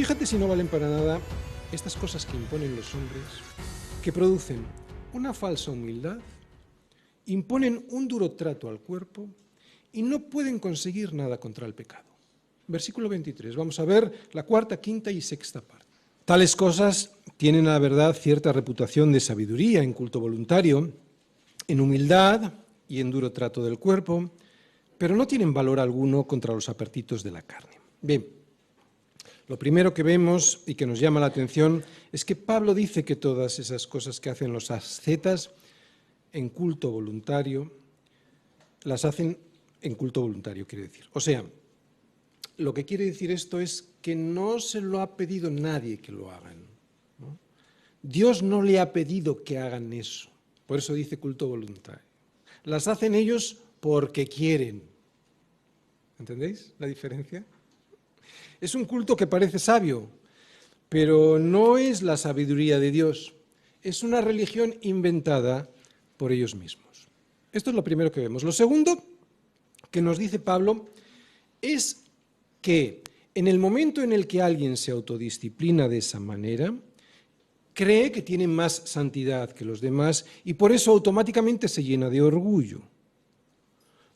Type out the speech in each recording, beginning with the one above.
Fíjate si no valen para nada estas cosas que imponen los hombres, que producen una falsa humildad, imponen un duro trato al cuerpo y no pueden conseguir nada contra el pecado. Versículo 23, vamos a ver la cuarta, quinta y sexta parte. Tales cosas tienen a la verdad cierta reputación de sabiduría en culto voluntario, en humildad y en duro trato del cuerpo, pero no tienen valor alguno contra los apetitos de la carne. Bien, lo primero que vemos y que nos llama la atención es que Pablo dice que todas esas cosas que hacen los ascetas en culto voluntario, las hacen en culto voluntario, quiere decir. O sea, lo que quiere decir esto es que no se lo ha pedido nadie que lo hagan, ¿no? Dios no le ha pedido que hagan eso, por eso dice culto voluntario. Las hacen ellos porque quieren. ¿Entendéis la diferencia? Es un culto que parece sabio, pero no es la sabiduría de Dios. Es una religión inventada por ellos mismos. Esto es lo primero que vemos. Lo segundo que nos dice Pablo es que en el momento en el que alguien se autodisciplina de esa manera, cree que tiene más santidad que los demás y por eso automáticamente se llena de orgullo.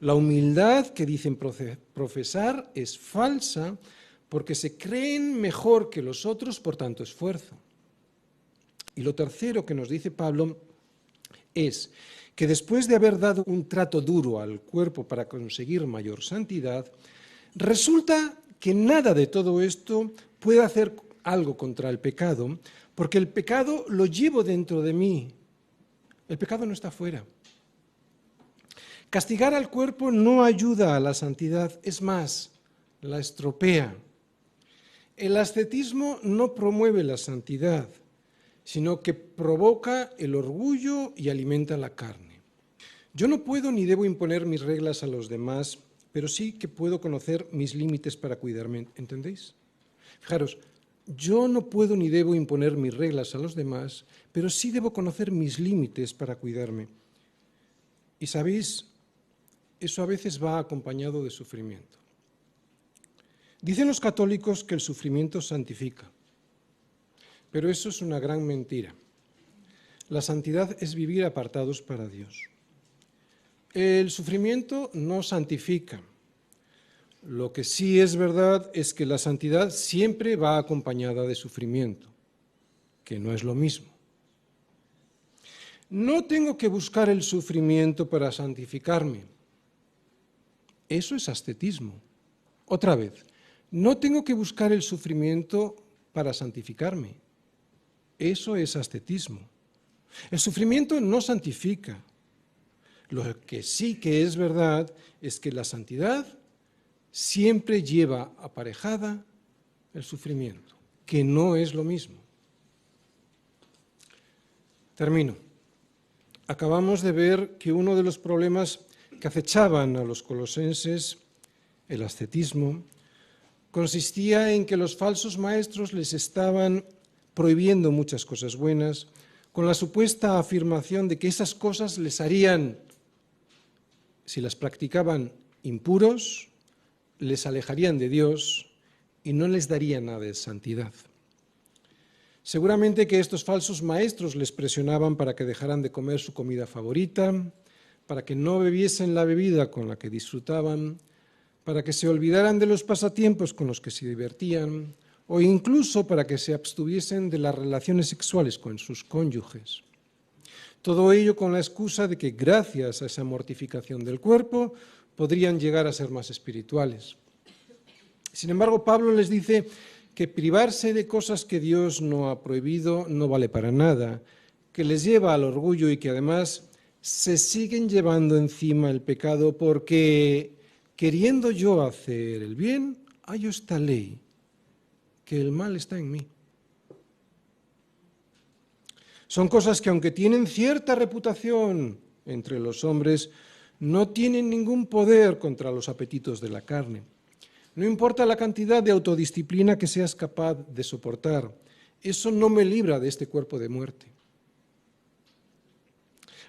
La humildad que dicen profesar es falsa porque se creen mejor que los otros por tanto esfuerzo. Y lo tercero que nos dice Pablo es que después de haber dado un trato duro al cuerpo para conseguir mayor santidad, resulta que nada de todo esto puede hacer algo contra el pecado, porque el pecado lo llevo dentro de mí. El pecado no está fuera. Castigar al cuerpo no ayuda a la santidad, es más, la estropea. El ascetismo no promueve la santidad, sino que provoca el orgullo y alimenta la carne. Yo no puedo ni debo imponer mis reglas a los demás, pero sí que puedo conocer mis límites para cuidarme, ¿entendéis? Fijaros, yo no puedo ni debo imponer mis reglas a los demás, pero sí debo conocer mis límites para cuidarme. Y sabéis, eso a veces va acompañado de sufrimiento. Dicen los católicos que el sufrimiento santifica, pero eso es una gran mentira. La santidad es vivir apartados para Dios. El sufrimiento no santifica. Lo que sí es verdad es que la santidad siempre va acompañada de sufrimiento, que no es lo mismo. No tengo que buscar el sufrimiento para santificarme. Eso es ascetismo. Otra vez, no tengo que buscar el sufrimiento para santificarme. Eso es ascetismo. El sufrimiento no santifica. Lo que sí que es verdad es que la santidad siempre lleva aparejada el sufrimiento, que no es lo mismo. Termino. Acabamos de ver que uno de los problemas que acechaban a los colosenses, el ascetismo, consistía en que los falsos maestros les estaban prohibiendo muchas cosas buenas, con la supuesta afirmación de que esas cosas les harían, si las practicaban, impuros, les alejarían de Dios y no les darían nada de santidad. Seguramente que estos falsos maestros les presionaban para que dejaran de comer su comida favorita, para que no bebiesen la bebida con la que disfrutaban, para que se olvidaran de los pasatiempos con los que se divertían, o incluso para que se abstuviesen de las relaciones sexuales con sus cónyuges. Todo ello con la excusa de que gracias a esa mortificación del cuerpo podrían llegar a ser más espirituales. Sin embargo, Pablo les dice que privarse de cosas que Dios no ha prohibido no vale para nada, que les lleva al orgullo y que además se siguen llevando encima el pecado porque, queriendo yo hacer el bien, hallo esta ley, que el mal está en mí. Son cosas que, aunque tienen cierta reputación entre los hombres, no tienen ningún poder contra los apetitos de la carne. No importa la cantidad de autodisciplina que seas capaz de soportar, eso no me libra de este cuerpo de muerte.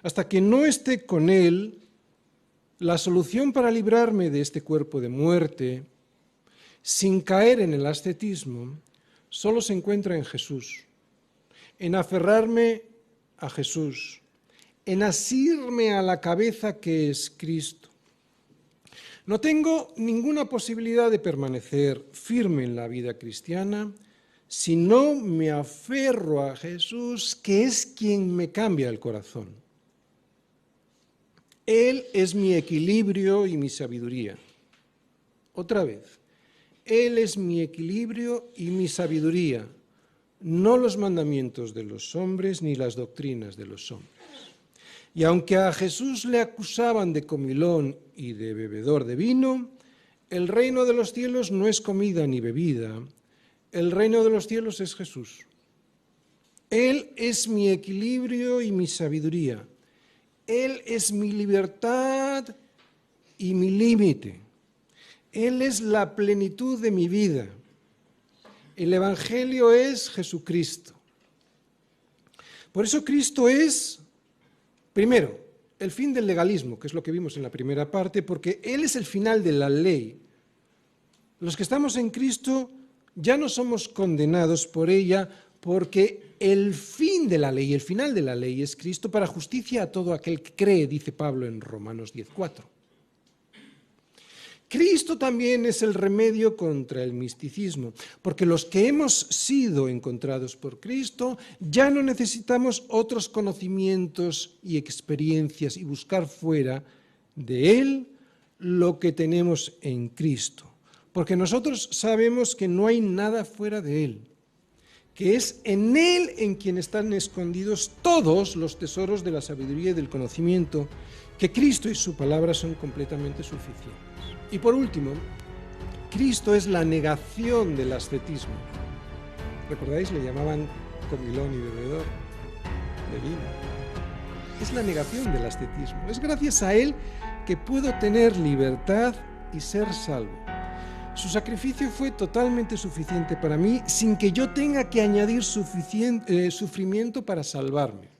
Hasta que no esté con él, la solución para librarme de este cuerpo de muerte, sin caer en el ascetismo, solo se encuentra en Jesús, en aferrarme a Jesús, en asirme a la cabeza que es Cristo. No tengo ninguna posibilidad de permanecer firme en la vida cristiana si no me aferro a Jesús, que es quien me cambia el corazón. Él es mi equilibrio y mi sabiduría. Otra vez, Él es mi equilibrio y mi sabiduría, no los mandamientos de los hombres ni las doctrinas de los hombres. Y aunque a Jesús le acusaban de comilón y de bebedor de vino, el reino de los cielos no es comida ni bebida, el reino de los cielos es Jesús. Él es mi equilibrio y mi sabiduría. Él es mi libertad y mi límite. Él es la plenitud de mi vida. El Evangelio es Jesucristo. Por eso Cristo es, primero, el fin del legalismo, que es lo que vimos en la primera parte, porque Él es el final de la ley. Los que estamos en Cristo ya no somos condenados por ella, porque el fin de la ley, el final de la ley es Cristo para justicia a todo aquel que cree, dice Pablo en Romanos 10:4. Cristo también es el remedio contra el misticismo, porque los que hemos sido encontrados por Cristo ya no necesitamos otros conocimientos y experiencias y buscar fuera de Él lo que tenemos en Cristo, porque nosotros sabemos que no hay nada fuera de Él, que es en Él en quien están escondidos todos los tesoros de la sabiduría y del conocimiento, que Cristo y su palabra son completamente suficientes. Y por último, Cristo es la negación del ascetismo. ¿Recordáis? Le llamaban comilón y bebedor de vino. Es la negación del ascetismo. Es gracias a Él que puedo tener libertad y ser salvo. Su sacrificio fue totalmente suficiente para mí, sin que yo tenga que añadir sufrimiento para salvarme.